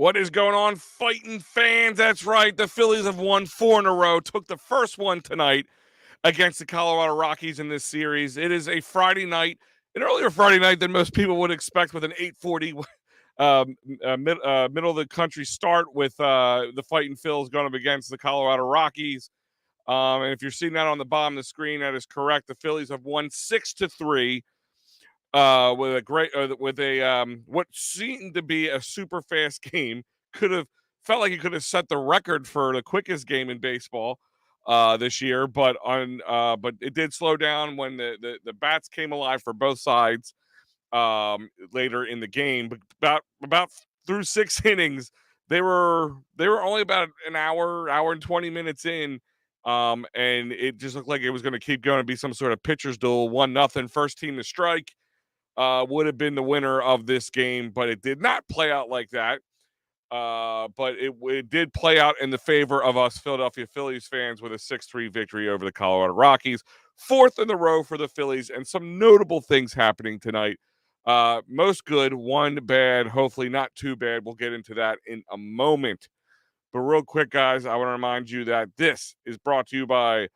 What is going on, fighting fans? That's right. The Phillies have won 4 in a row. Took the first one tonight against the Colorado Rockies in this series. It is a Friday night, an earlier Friday night than most people would expect, with an 8:40 middle of the country start with the Fighting Phils going up against the Colorado Rockies. And if you're seeing that on the bottom of the screen, that is correct. The Phillies have won 6-3 with a great with a what seemed to be a super fast game. Could have felt like it could have set the record for the quickest game in baseball this year, but it did slow down when the bats came alive for both sides later in the game. But about through 6 innings, they were only about an hour and 20 minutes in. And it just looked like it was going to keep going and be some sort of pitcher's duel. 1-0, first team to strike would have been the winner of this game, but it did not play out like that. But it did play out in the favor of us Philadelphia Phillies fans with a 6-3 victory over the Colorado Rockies. Fourth in the row for the Phillies, and some notable things happening tonight. Most good, one bad, hopefully not too bad. We'll get into that in a moment. But real quick, guys, I want to remind you that this is brought to you by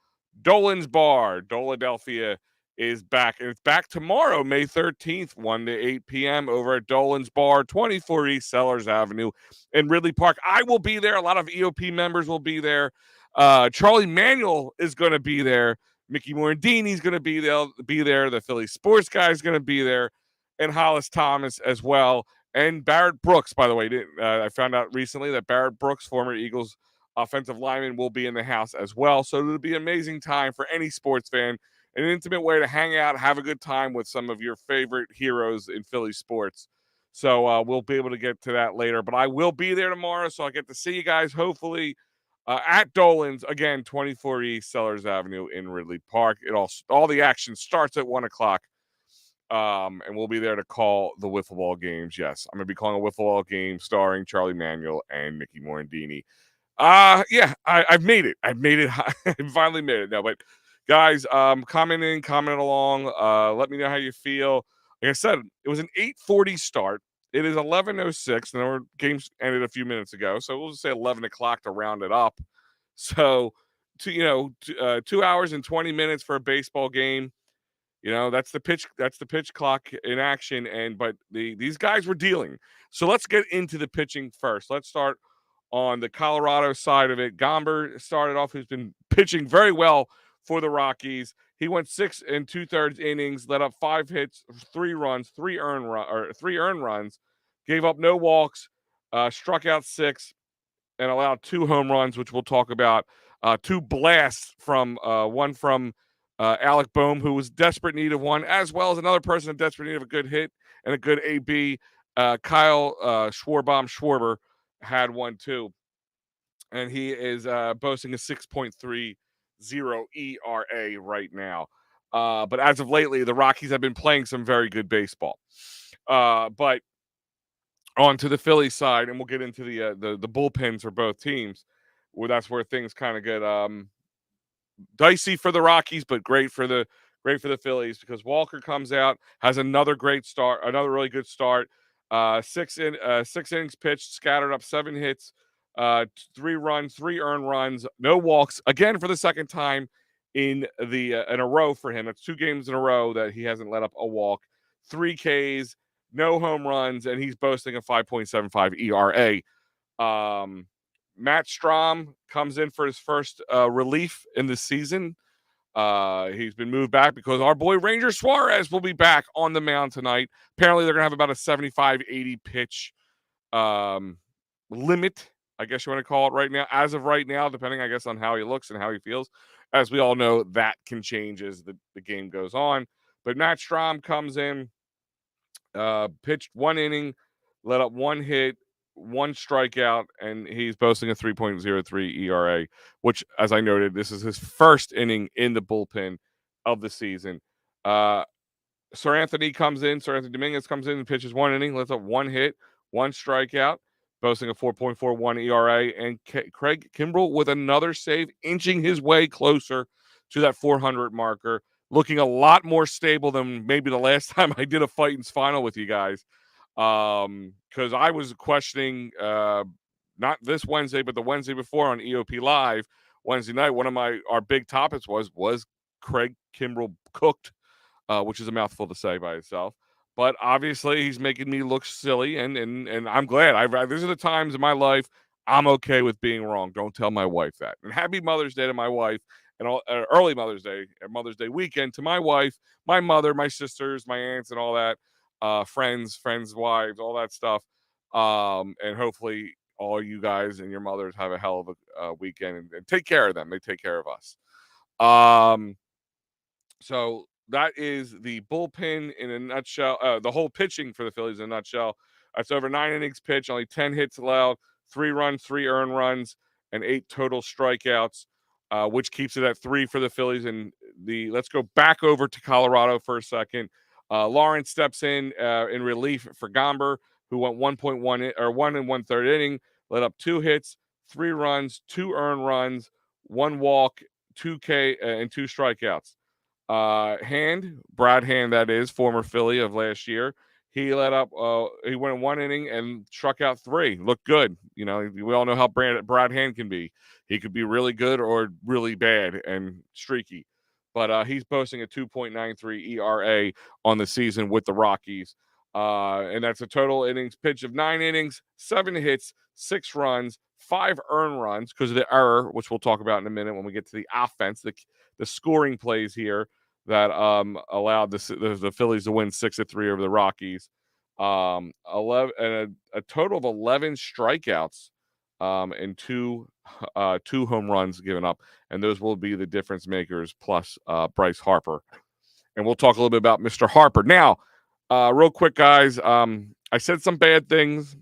Dolan's Bar. Doladelphia is back, and it's back tomorrow, May 13th, 1 to 8 p.m. over at Dolan's Bar, 24 East Sellers Avenue in Ridley Park. I will be there. A lot of EOP members will be there. Charlie Manuel is going to be there. Mickey Morandini's going to be there. The Philly Sports Guy is going to be there, and Hollis Thomas as well. And Barrett Brooks, by the way, I found out recently that Barrett Brooks, former Eagles offensive lineman, will be in the house as well. So it'll be an amazing time for any sports fan, an intimate way to hang out, have a good time with some of your favorite heroes in Philly sports. So we'll be able to get to that later. But I will be there tomorrow, so I get to see you guys, hopefully, at Dolan's, again, 24 East Sellers Avenue in Ridley Park. All the action starts at 1 o'clock. And we'll be there to call the wiffle ball games. Yes, I'm going to be calling a wiffle ball game starring Charlie Manuel and Mickey Morandini. I've made it. I've made it. I finally made it. No, but guys, comment along. Let me know how you feel. Like I said, it was an 8:40 start. It is 11:06, and our games ended a few minutes ago. So we'll just say 11 o'clock to round it up. So, 2 hours and 20 minutes for a baseball game. That's the pitch clock in action. But these guys were dealing. So let's get into the pitching first. Let's start on the Colorado side of it. Gomber started off, who's been pitching very well for the Rockies. He went 6 2/3 innings, let up 5 hits, 3 runs, 3 earned runs, gave up no walks, struck out 6, and allowed 2 home runs, which we'll talk about. 2 blasts one from Alec Boehm, who was desperate need of one, as well as another person in desperate need of a good hit and a good AB. Kyle Schwarber had one too, and he is boasting a 6.30 ERA right now. But as of lately, the Rockies have been playing some very good baseball. But on to the Phillies side, and we'll get into the bullpens for both teams. Well, that's where things kind of get dicey for the Rockies, but great for the Phillies, because Walker comes out, has another really good start. 6 innings pitched, scattered up 7 hits, 3 runs, 3 earned runs, no walks. Again, for the second time in a row for him. It's 2 games in a row that he hasn't let up a walk. 3 Ks, no home runs, and he's boasting a 5.75 ERA. Matt Strahm comes in for his first relief in the season. He's been moved back because our boy Ranger Suarez will be back on the mound tonight. Apparently, they're going to have about a 75-80 pitch limit, I guess you want to call it right now. As of right now, depending, I guess, on how he looks and how he feels. As we all know, that can change as the game goes on. But Matt Strahm comes in, pitched 1 inning, let up 1 hit, 1 strikeout, and he's boasting a 3.03 ERA, which, as I noted, this is his first inning in the bullpen of the season. Sir Anthony Dominguez comes in and pitches 1 inning, lets up 1 hit, 1 strikeout, boasting a 4.41 ERA, and Craig Kimbrell with another save, inching his way closer to that 400 marker, looking a lot more stable than maybe the last time I did a Phightins final with you guys. Because I was questioning not this Wednesday, but the Wednesday before on EOP Live Wednesday night. One of our big topics was Craig Kimbrell cooked, which is a mouthful to say by itself. But obviously, he's making me look silly, and I'm glad. These are the times in my life I'm okay with being wrong. Don't tell my wife that. And happy Mother's Day to my wife, and early Mother's Day and Mother's Day weekend to my wife, my mother, my sisters, my aunts, and all that, friends, wives, all that stuff. And hopefully, all you guys and your mothers have a hell of a weekend, and take care of them. They take care of us. So that is the bullpen in a nutshell. The whole pitching for the Phillies in a nutshell. That's over 9 innings pitched, only 10 hits allowed, 3 runs, 3 earned runs, and 8 total strikeouts, which keeps it at 3 for the Phillies. And let's go back over to Colorado for a second. Lawrence steps in relief for Gomber, who went 1.1 or 1 1/3 inning, let up 2 hits, 3 runs, 2 earned runs, 1 walk, 2 K, and 2 strikeouts. Brad Hand, that is, former Philly of last year. He he went in 1 inning and struck out 3. Looked good. You know, we all know how Brad Hand can be. He could be really good or really bad and streaky. But he's posting a 2.93 ERA on the season with the Rockies. And that's a total innings pitch of 9 innings, 7 hits, 6 runs, 5 earned runs because of the error, which we'll talk about in a minute when we get to the offense, the scoring plays here that allowed the Phillies to win 6-3 over the Rockies. 11 and a total of 11 strikeouts, and two home runs given up, and those will be the difference makers plus Bryce Harper. And we'll talk a little bit about Mr. Harper now. Real quick, guys. I said some bad things.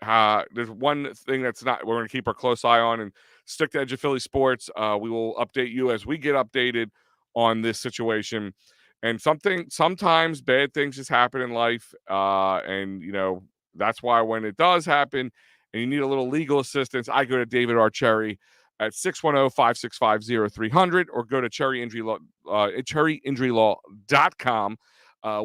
There's one thing we're going to keep our close eye on and stick to Edge of Philly Sports. We will update you as we get updated on this situation. And sometimes bad things just happen in life. And, you know, that's why when it does happen and you need a little legal assistance, I go to David R. Cherry at 610-565-0300 or go to cherryinjurylaw.com.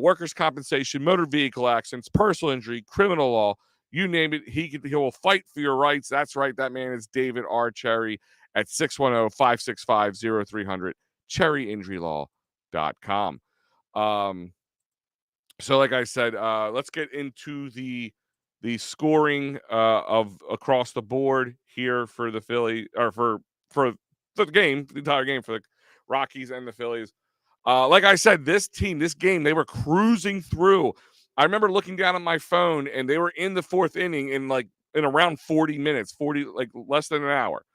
Workers' compensation, motor vehicle accidents, personal injury, criminal law, you name it, he will fight for your rights. That's right. That man is David R. Cherry at 610-565-0300, cherryinjurylaw.com. So like I said, let's get into the scoring of across the board here for the Philly, or for the entire game for the Rockies and the Phillies. Like I said, this game, they were cruising through. I remember looking down at my phone, and they were in the 4th inning in around 40 minutes, like less than an hour.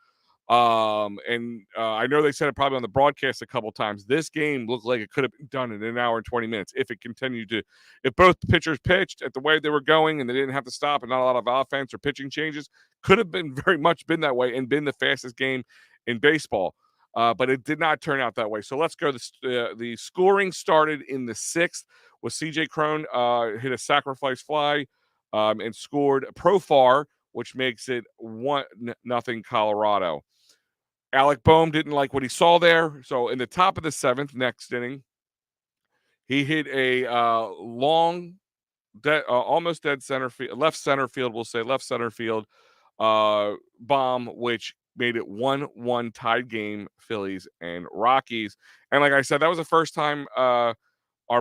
And I know they said it probably on the broadcast a couple times. This game looked like it could have been done in an hour and 20 minutes if both pitchers pitched at the way they were going and they didn't have to stop and not a lot of offense or pitching changes. Could have been very much been that way and been the fastest game in baseball. But it did not turn out that way. So let's go. The scoring started in the 6th with C.J. Cron hit a sacrifice fly and scored Profar, which makes it 1-0 Colorado. Alec Boehm didn't like what he saw there. So in the top of the 7th, next inning, he hit a long, almost dead center field, left center field bomb, which made it 1-1 tied game, Phillies and Rockies. And like I said, that was the first time our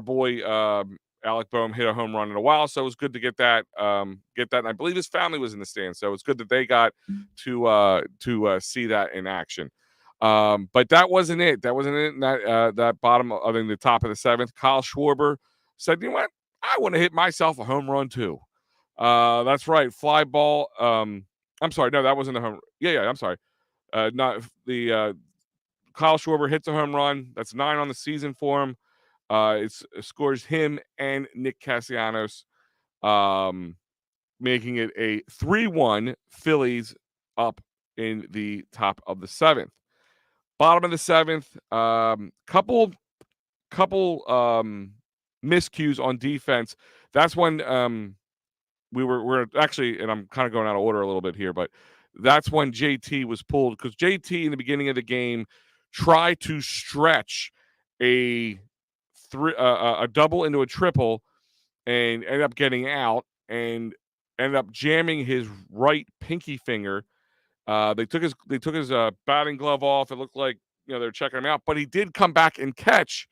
boy Alec Boehm hit a home run in a while, so it was good to get that. And I believe his family was in the stands, so it's good that they got to see that in action. But that wasn't it. That wasn't it. In that bottom, I think the top of the 7th, Kyle Schwarber said, "You know what? I want to hit myself a home run too." That's right, fly ball. I'm sorry, no, that wasn't a home. Yeah, I'm sorry. Not the Kyle Schwarber hits a home run. That's 9 on the season for him. It scores him and Nick Castellanos, making it a 3-1 Phillies up in the top of the 7th. Bottom of the 7th, couple miscues on defense. That's when we're actually, and I'm kind of going out of order a little bit here, but that's when JT was pulled because JT in the beginning of the game tried to stretch a double into a triple and ended up getting out. and ended up jamming his right pinky finger. They took his batting glove off. It looked like they're checking him out, but he did come back and catch.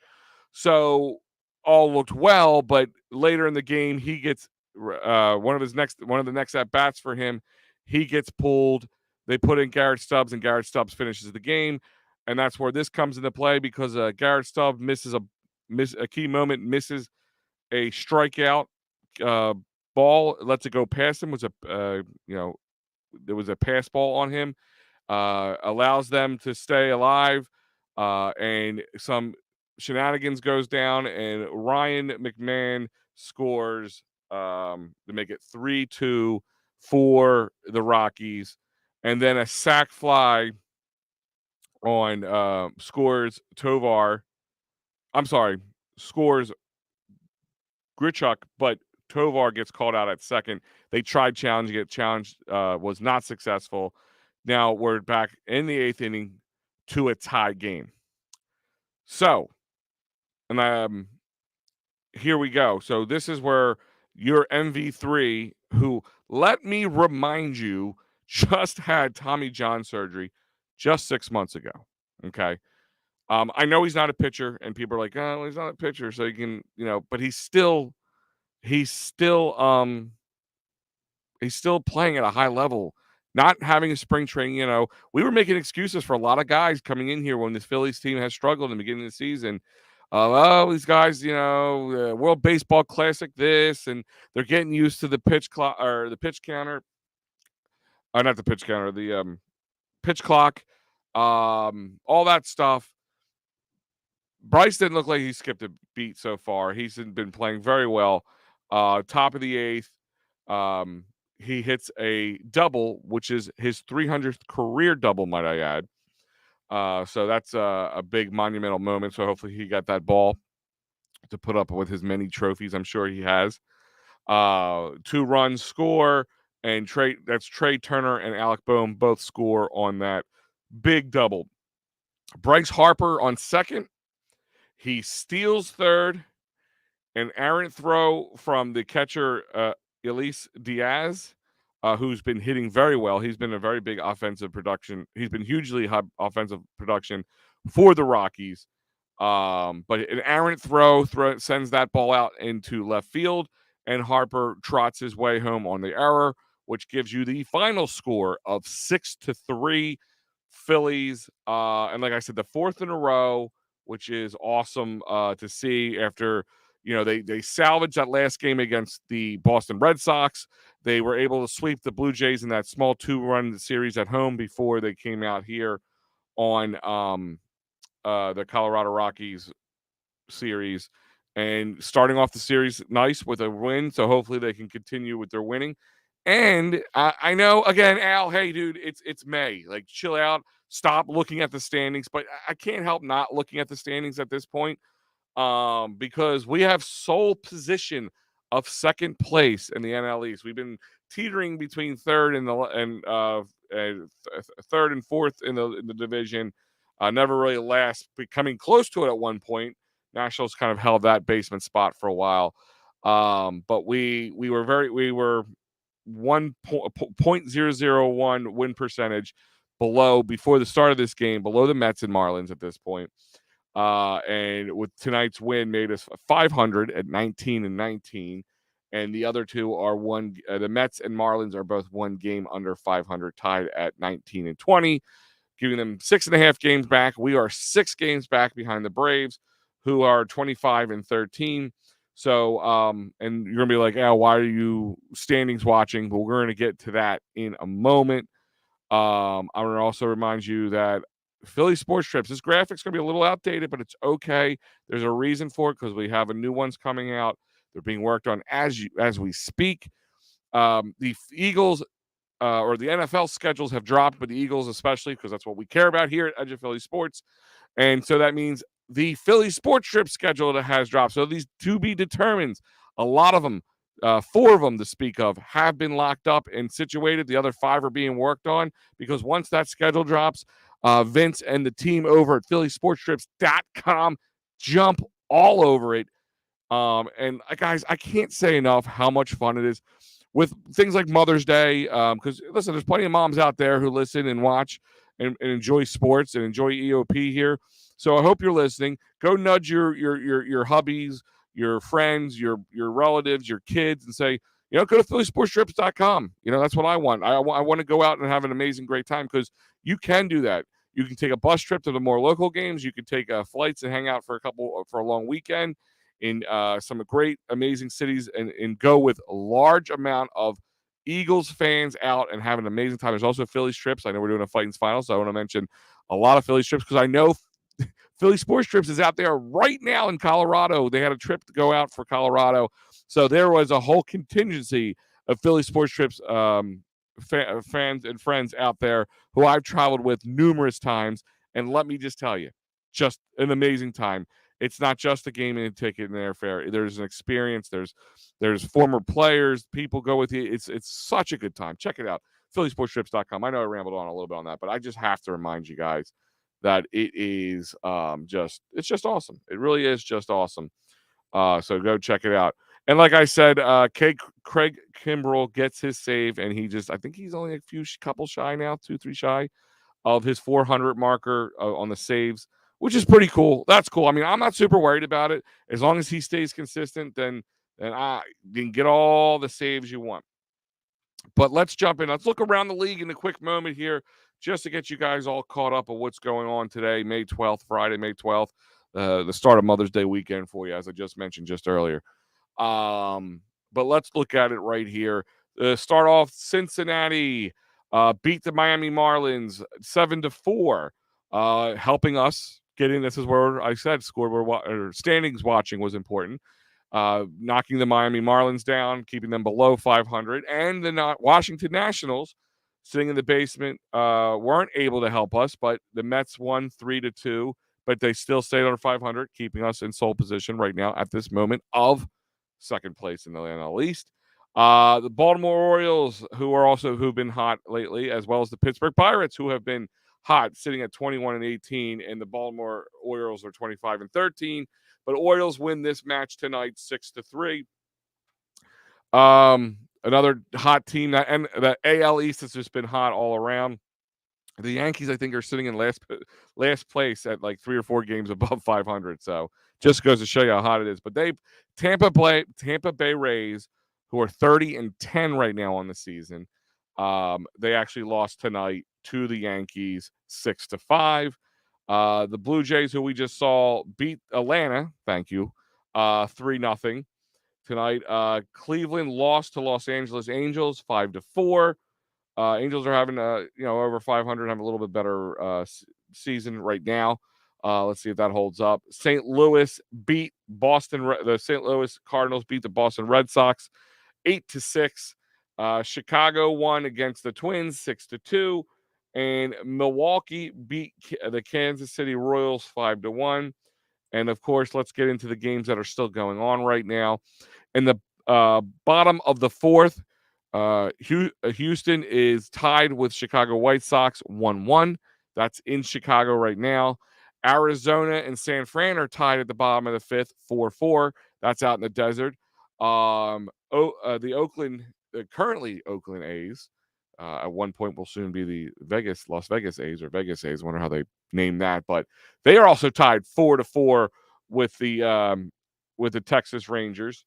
So all looked well. But later in the game, he gets one of the next at bats for him. He gets pulled. They put in Garrett Stubbs, and Garrett Stubbs finishes the game. And that's where this comes into play because Garrett Stubbs misses a key moment, misses a strikeout ball, lets it go past him. Was there was a pass ball on him, allows them to stay alive, and some shenanigans goes down, and Ryan McMahon scores to make it 3-2 for the Rockies, and then a sac fly on scores Tovar. I'm sorry, scores Grichuk, but Tovar gets called out at second. They tried challenging it. Challenge was not successful. Now we're back in the 8th inning to a tie game. So, and here we go. So this is where your MV3, who, let me remind you, just had Tommy John surgery just 6 months ago. Okay. I know he's not a pitcher, and people are like, oh, he's not a pitcher, so you can, but he's still playing at a high level, not having a spring training. We were making excuses for a lot of guys coming in here when this Phillies team has struggled in the beginning of the season. These guys, World Baseball Classic this, and they're getting used to the pitch clock or the pitch counter. Not the pitch counter, the pitch clock, all that stuff. Bryce didn't look like he skipped a beat so far. He's been playing very well. Top of the 8th. He hits a double, which is his 300th career double, might I add. So that's a big monumental moment. So hopefully he got that ball to put up with his many trophies. I'm sure he has. 2 runs score, and Trey Turner and Alec Boehm both score on that big double. Bryce Harper on second. He steals third. An errant throw from the catcher, Elise Diaz, who's been hitting very well. He's been a very big offensive production. He's been hugely high offensive production for the Rockies. But an errant throw sends that ball out into left field, and Harper trots his way home on the error, which gives you the final score of 6-3 Phillies. And like I said, the 4th in a row, which is awesome to see after – they salvaged that last game against the Boston Red Sox. They were able to sweep the Blue Jays in that small 2-run series at home before they came out here on the Colorado Rockies series, and starting off the series nice with a win. So hopefully they can continue with their winning. And I know, again, Al, hey, dude, it's May. Like, chill out. Stop looking at the standings. But I can't help not looking at the standings at this point. Because we have sole position of second place in the NL East. We've been teetering between third and third and fourth in the division. Never really coming close to it at one point. Nationals kind of held that basement spot for a while. But we were 1.001 win percentage below before the start of this game, below the Mets and Marlins at this point. And with tonight's win made us 500 at 19-19, and the other two are the Mets and Marlins are both 1 game under 500, tied at 19-20, giving them 6.5 games back. We are 6 games back behind the Braves, who are 25-13. So, and you're gonna be like, Al, why are you standings watching? But we're gonna get to that in a moment. I'm gonna also remind you that Philly Sports Trips, this graphic's going to be a little outdated, but it's okay. There's a reason for it because we have a new ones coming out. They're being worked on as we speak. The Eagles or the NFL schedules have dropped, but the Eagles especially, because that's what we care about here at Edge of Philly Sports. And so that means the Philly Sports Trip schedule has dropped. So these to be determined, a lot of them, 4 of them to speak of, have been locked up and situated. The other 5 are being worked on, because once that schedule drops, Vince and the team over at PhillySportsTrips.com jump all over it. And guys, I can't say enough how much fun it is with things like Mother's Day. Because listen, there's plenty of moms out there who listen and watch and enjoy sports and enjoy EOP here. So I hope you're listening. Go nudge your hubbies, your friends, your relatives, your kids, and say, go to phillysportstrips.com. That's what I want. I want to go out and have an amazing, great time, because you can do that. You can take a bus trip to the more local games. You can take flights and hang out for a long weekend in some great, amazing cities, and go with a large amount of Eagles fans out and have an amazing time. There's also Phillies trips. I know we're doing a Phightins final, so I want to mention a lot of Phillies trips, because I know Philly Sports Trips is out there right now in Colorado. They had a trip to go out for Colorado. So there was a whole contingency of Philly Sports Trips fans and friends out there who I've traveled with numerous times. And let me just tell you, just an amazing time. It's not just a game and a ticket and airfare. There's an experience. There's former players. People go with you. It's such a good time. Check it out. phillysportstrips.com. I know I rambled on a little bit on that, but I just have to remind you guys that it is it's just awesome. It really is just awesome. So go check it out. And like I said, Craig Kimbrell gets his save, and I think he's only a couple shy now, 2-3 shy of his 400 marker on the saves, which is pretty cool. That's cool. I mean, I'm not super worried about it. As long as he stays consistent, then I can get all the saves you want. But let's jump in. Let's look around the league in a quick moment here, just to get you guys all caught up on what's going on today, May 12th, Friday, May 12th, the start of Mother's Day weekend for you, as I just mentioned just earlier. But let's look at it right here. Start off, Cincinnati beat the Miami Marlins 7-4, helping us get in. This is where I said scoreboard or standings watching was important. Knocking the Miami Marlins down, keeping them below 500, and the Washington Nationals, sitting in the basement, weren't able to help us. But the Mets won 3-2, but they still stayed under 500, keeping us in sole position right now at this moment of second place in the NL East. The Baltimore Orioles, who've been hot lately, as well as the Pittsburgh Pirates, who have been hot, sitting at 21-18, and the Baltimore Orioles are 25-13. But Orioles win this match tonight 6-3. Another hot team, and the AL East has just been hot all around. The Yankees, I think, are sitting in last place at like 3 or 4 games above 500. So just goes to show you how hot it is. But Tampa Bay Rays, who are 30-10 right now on the season, they actually lost tonight to the Yankees 6-5. The Blue Jays, who we just saw, beat Atlanta. Thank you. 3-0 tonight. Cleveland lost to Los Angeles Angels 5-4. Angels are having over 500, have a little bit better season right now. Let's see if that holds up. St. Louis beat the St. Louis Cardinals beat the Boston Red Sox 8-6. Chicago won against the Twins 6-2. And Milwaukee beat the Kansas City Royals 5-1. And of course, let's get into the games that are still going on right now. In the bottom of the fourth, Houston is tied with Chicago White Sox 1-1. That's in Chicago right now. Arizona and San Fran are tied at the bottom of the fifth, 4-4. That's out in the desert. Currently Oakland A's, at one point will soon be the Las Vegas A's or Vegas A's. Wonder how they name that, but they are also tied 4-4 with the Texas Rangers.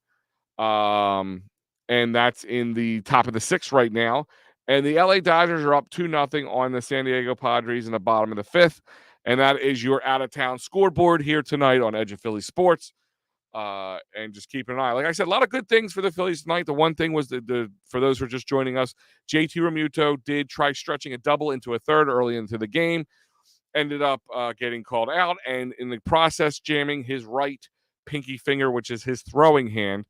And that's in the top of the sixth right now. And the LA Dodgers are up 2-0 on the San Diego Padres in the bottom of the fifth. And that is your out-of-town scoreboard here tonight on Edge of Philly Sports. And just keep an eye. Like I said, a lot of good things for the Phillies tonight. The one thing was for those who are just joining us, JT Realmuto did try stretching a double into a third early into the game. Ended up getting called out, and in the process jamming his right pinky finger, which is his throwing hand.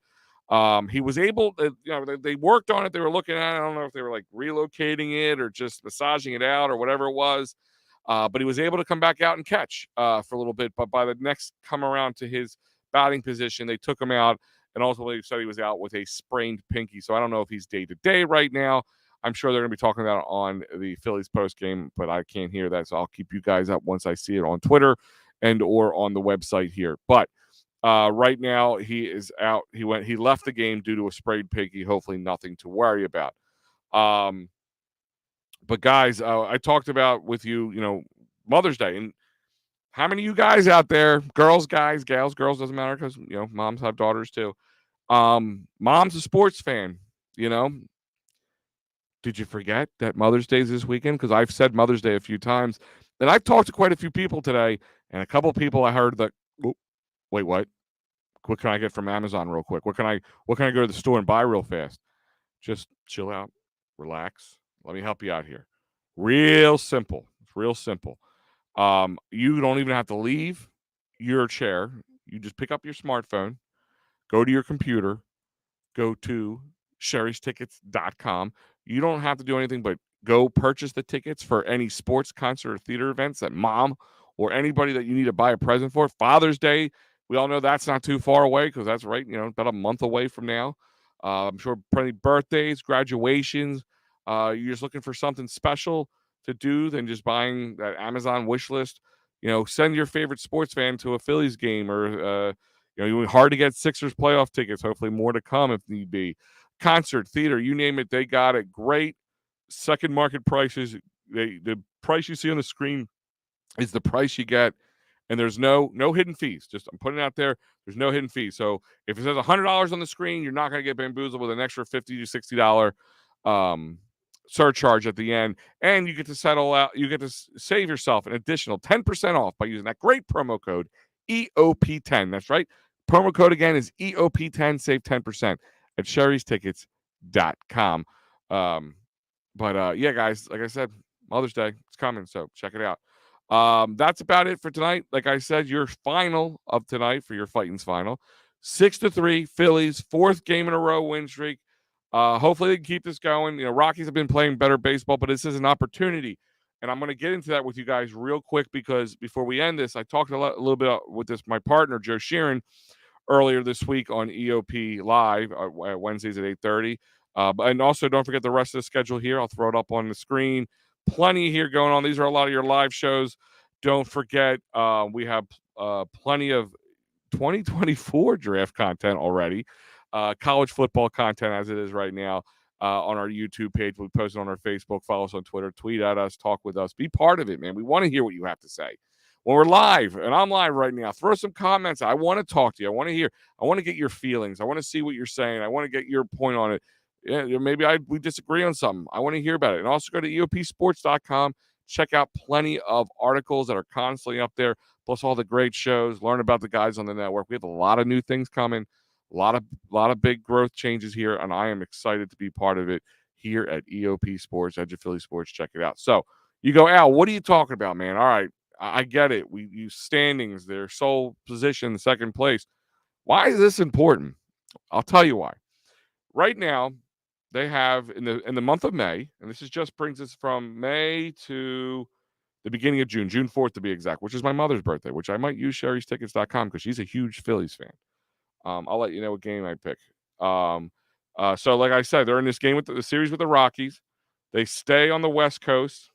He was able to, they worked on it. They were looking at it. I don't know if they were like relocating it or just massaging it out or whatever it was. But he was able to come back out and catch for a little bit. But by the next come around to his batting position, they took him out and ultimately said he was out with a sprained pinky. So I don't know if he's day-to-day right now. I'm sure they're going to be talking about it on the Phillies post game, but I can't hear that. So I'll keep you guys up once I see it on Twitter and or on the website here. But Right now, he is out. He left the game due to a sprayed pinky. Hopefully, nothing to worry about. Um, but guys, I talked about with you, Mother's Day, and how many of you guys out there, girls, guys, gals, girls, doesn't matter because moms have daughters too. Mom's a sports fan. You know, did you forget that Mother's Day is this weekend? Because I've said Mother's Day a few times, and I've talked to quite a few people today, and a couple of people I heard that. Oh, wait, what? What can I get from Amazon real quick? What can I go to the store and buy real fast? Just chill out, relax. Let me help you out here. Real simple. It's real simple. You don't even have to leave your chair. You just pick up your smartphone, go to your computer, go to sherrystickets.com. You don't have to do anything but go purchase the tickets for any sports, concert, or theater events that mom or anybody that you need to buy a present for. Father's Day, we all know that's not too far away because that's right, about a month away from now. I'm sure plenty birthdays, graduations. You're just looking for something special to do than just buying that Amazon wish list. Send your favorite sports fan to a Phillies game or hard to get Sixers playoff tickets. Hopefully, more to come if need be. Concert, theater, you name it, they got it. Great second market prices. The price you see on the screen is the price you get, and there's no hidden fees. Just I'm putting it out there. There's no hidden fees. So if it says $100 on the screen, you're not going to get bamboozled with an extra $50 to $60 surcharge at the end, and you get to settle out. You get to save yourself an additional 10% off by using that great promo code EOP10. That's right. Promo code again is EOP10. Save 10% at sherrystickets.com. Yeah, guys, like I said, Mother's Day, it's coming, so check it out. That's about it for tonight. Like I said, your final of tonight for your Phightins final, 6-3 Phillies, fourth game in a row win streak. Hopefully they can keep this going. Rockies have been playing better baseball, but this is an opportunity. And I'm going to get into that with you guys real quick because before we end this, I talked a little bit with my partner, Joe Sheeran, earlier this week on EOP Live Wednesdays at 8:30. And also, don't forget the rest of the schedule here. I'll throw it up on the screen. Plenty here going on. These are a lot of your live shows. Don't forget, we have plenty of 2024 draft content already. College football content as it is right now on our YouTube page. We post it on our Facebook. Follow us on Twitter. Tweet at us. Talk with us. Be part of it, man. We want to hear what you have to say. When we're live, and I'm live right now, throw some comments. I want to talk to you. I want to hear. I want to get your feelings. I want to see what you're saying. I want to get your point on it. Yeah, maybe we disagree on something. I want to hear about it. And also go to eopsports.com. Check out plenty of articles that are constantly up there, plus all the great shows. Learn about the guys on the network. We have a lot of new things coming. A lot of big growth changes here, and I am excited to be part of it here at EOP Sports, Edge of Philly Sports. Check it out. So you go, Al, what are you talking about, man? All right, I get it. We use standings, their sole position, second place. Why is this important? I'll tell you why. Right now, they have in the month of May, and this just brings us from May to the beginning of June, June 4th to be exact, which is my mother's birthday, which I might use sherrystickets.com because she's a huge Phillies fan. I'll let you know what game I pick. So like I said, they're in this game with the series with the Rockies. They stay on the West Coast,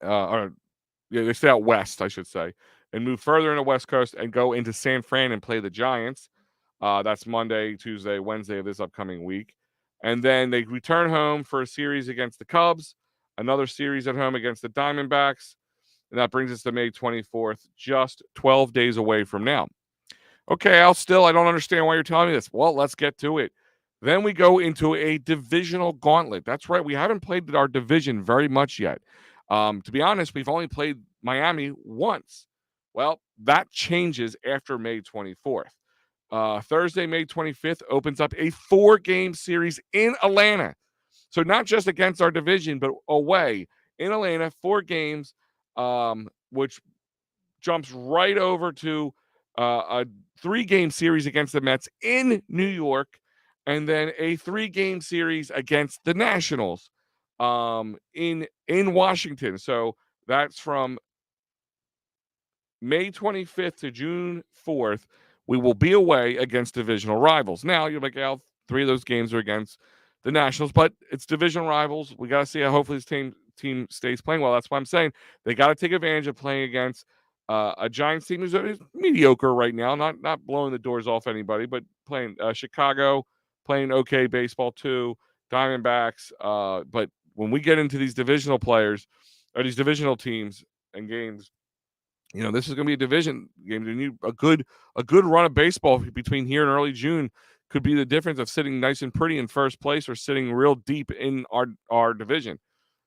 they stay out west, I should say, and move further in the West Coast and go into San Fran and play the Giants. That's Monday, Tuesday, Wednesday of this upcoming week. And then they return home for a series against the Cubs, another series at home against the Diamondbacks. And that brings us to May 24th, just 12 days away from now. Okay, Al, I don't understand why you're telling me this. Well, let's get to it. Then we go into a divisional gauntlet. That's right. We haven't played our division very much yet. To be honest, we've only played Miami once. Well, that changes after May 24th. Thursday, May 25th, opens up a 4-game series in Atlanta. So not just against our division, but away in Atlanta, 4 games, which jumps right over to a 3-game series against the Mets in New York, and then a 3-game series against the Nationals in Washington. So that's from May 25th to June 4th. We will be away against divisional rivals. Now, you're like, Al, 3 of those games are against the Nationals, but it's divisional rivals. We got to see how hopefully this team stays playing well. That's why I'm saying they got to take advantage of playing against A Giants team who's mediocre right now, not blowing the doors off anybody, but playing Chicago, playing okay baseball too. Diamondbacks, but when we get into these divisional players or these divisional teams and games, this is going to be a division game. You need a good run of baseball between here and early June could be the difference of sitting nice and pretty in first place or sitting real deep in our division.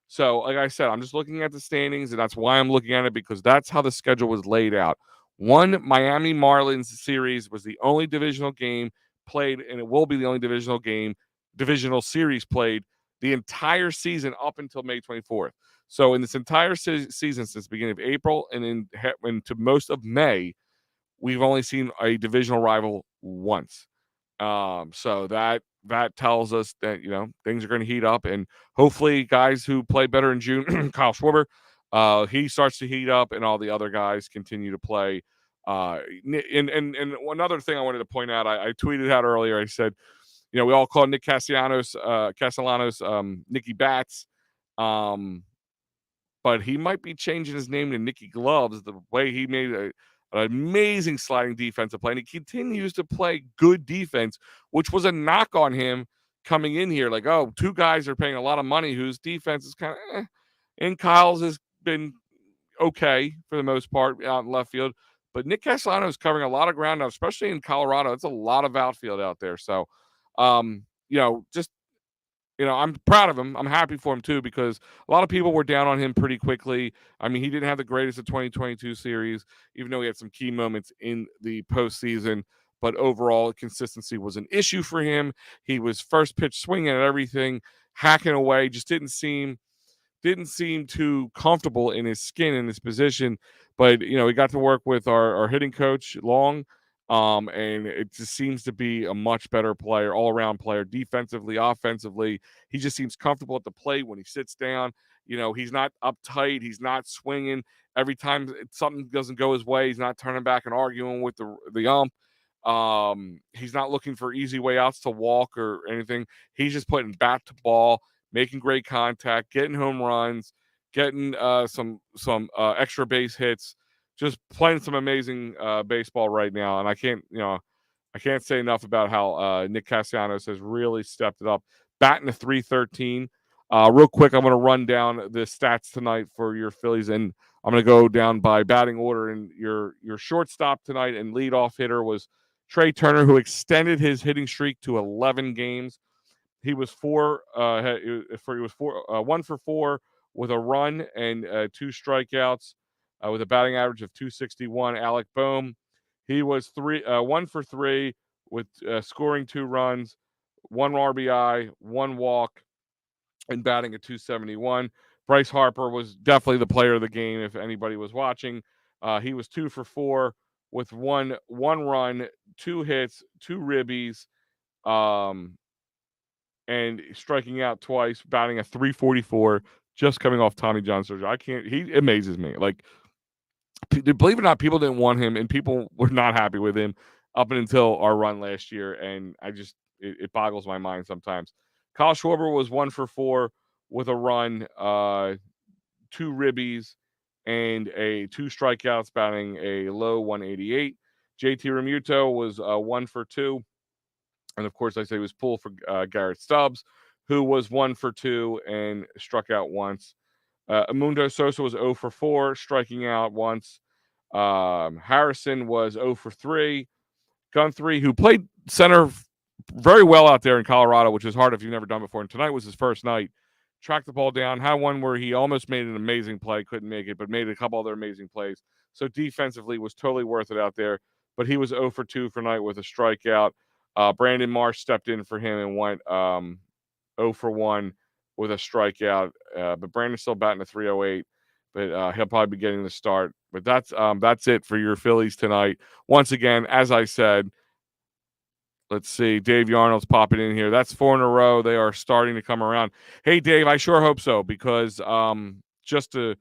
So, like I said, I'm just looking at the standings, and that's why I'm looking at it, because that's how the schedule was laid out. One Miami Marlins series was the only divisional game played, and it will be the only divisional series played the entire season up until May 24th. So, in this entire season, since the beginning of April and into most of May, we've only seen a divisional rival once. So that tells us that things are going to heat up, and hopefully guys who play better in June, Kyle Schwarber, he starts to heat up, and all the other guys continue to play. And another thing I wanted to point out, I tweeted out earlier. I said, we all call Nick Castellanos, Nicky Bats. But he might be changing his name to Nicky Gloves, the way he made an amazing sliding defensive play. And he continues to play good defense, which was a knock on him coming in here. Like, oh, two guys are paying a lot of money whose defense is kind of And Kyle's has been okay for the most part out in left field. But Nick Castellanos is covering a lot of ground now, especially in Colorado. It's a lot of outfield out there. So, just I'm proud of him. I'm happy for him too, because a lot of people were down on him pretty quickly. I mean, he didn't have the greatest of 2022 series, even though he had some key moments in the postseason. But overall, consistency was an issue for him. He was first pitch swinging at everything, hacking away. Just didn't seem too comfortable in his skin, in his position. But he got to work with our hitting coach Long, and it just seems to be a much better player, all around player, defensively, offensively. He just seems comfortable at the plate when he sits down. He's not uptight. He's not swinging every time something doesn't go his way. He's not turning back and arguing with the ump. He's not looking for easy way outs to walk or anything. He's just putting bat to ball, making great contact, getting home runs, getting some extra base hits, just playing some amazing baseball right now. And I can't say enough about how Nick Castellanos has really stepped it up. Batting a 313. Real quick, I'm going to run down the stats tonight for your Phillies, and I'm going to go down by batting order. And your shortstop tonight and leadoff hitter was Trey Turner, who extended his hitting streak to 11 games. He was 1 for 4 with a run and 2 strikeouts, with a batting average of 261. Alec Boehm, he was 1 for 3 with scoring 2 runs, 1 RBI, 1 walk, and batting at 271. Bryce Harper was definitely the player of the game if anybody was watching. He was 2 for 4 with one run, 2 hits, 2 ribbies, and striking out twice, batting a 344, just coming off Tommy John surgery. He amazes me. Like, believe it or not, people didn't want him, and people were not happy with him up until our run last year, and it boggles my mind sometimes. Kyle Schwarber was 1 for 4 with a run, 2 ribbies, and 2 strikeouts, batting a low 188. JT Realmuto was 1 for 2. And of course, I say he was pulled for Garrett Stubbs, who was 1 for 2 and struck out once. Amundo Sosa was 0 for 4, striking out once. Harrison was 0 for 3. Guthrie, who played center very well out there in Colorado, which is hard if you've never done before. And tonight was his first night. Tracked the ball down, had one where he almost made an amazing play, couldn't make it, but made a couple other amazing plays. So defensively was totally worth it out there. But he was 0 for 2 for night with a strikeout. Brandon Marsh stepped in for him and went 0 for 1 with a strikeout. But Brandon's still batting a 308. But he'll probably be getting the start. But that's it for your Phillies tonight. Once again, as I said, let's see. Dave Yarnold's popping in here. That's 4 in a row. They are starting to come around. Hey, Dave, I sure hope so, because just to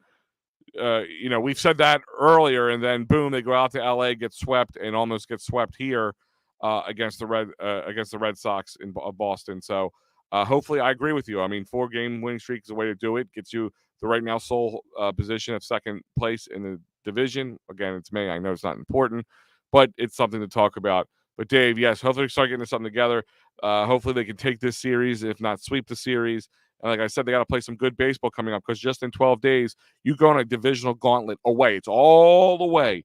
we've said that earlier, and then boom, they go out to LA, get swept, and almost get swept here against the Red Sox in Boston. So hopefully, I agree with you. I mean, 4-game winning streak is the way to do it. Gets you the right now sole position of second place in the division. Again, it's May. I know it's not important, but it's something to talk about. But Dave, yes, hopefully we start getting something together. Hopefully they can take this series, if not sweep the series. And like I said, they got to play some good baseball coming up because just in 12 days, you go on a divisional gauntlet away. It's all the way.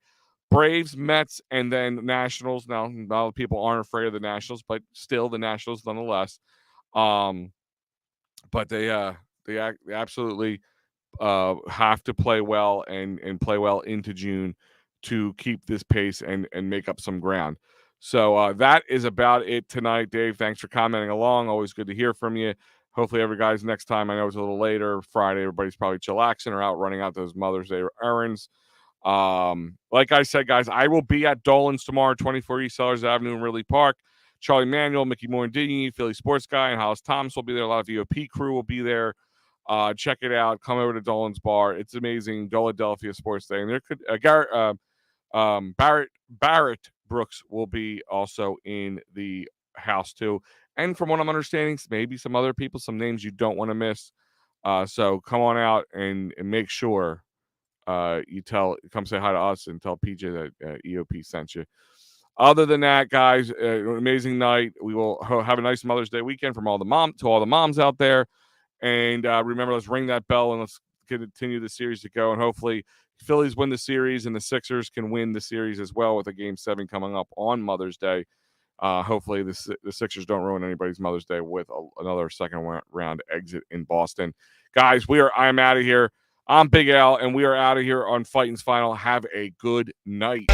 Braves, Mets, and then Nationals. Now, a lot of people aren't afraid of the Nationals, but still the Nationals nonetheless. But they absolutely have to play well and play well into June to keep this pace and make up some ground. So that is about it tonight, Dave. Thanks for commenting along. Always good to hear from you. Hopefully, every guys next time. I know it's a little later. Friday, everybody's probably chillaxing or out running out those Mother's Day errands. Like I said, guys, I will be at Dolan's tomorrow, 24 East Sellers Avenue in Ridley Park. Charlie Manuel, Mickey Morandini, Philly Sports Guy, and Hollis Thomas will be there. A lot of VOP crew will be there. Check it out. Come over to Dolan's Bar. It's amazing. Philadelphia Sports Day. And there could Barrett Brooks will be also in the house too. And from what I'm understanding, maybe some other people, some names you don't want to miss. So come on out and make sure come say hi to us and tell PJ that EOP sent you. Other than that, guys, amazing night. We will have a nice Mother's Day weekend from all the moms out there. And remember, let's ring that bell and let's continue the series to go. And hopefully, Phillies win the series and the Sixers can win the series as well with a Game 7 coming up on Mother's Day. Hopefully, the Sixers don't ruin anybody's Mother's Day with another second round exit in Boston. Guys, I'm out of here. I'm Big Al, and we are out of here on Phightins Final. Have a good night.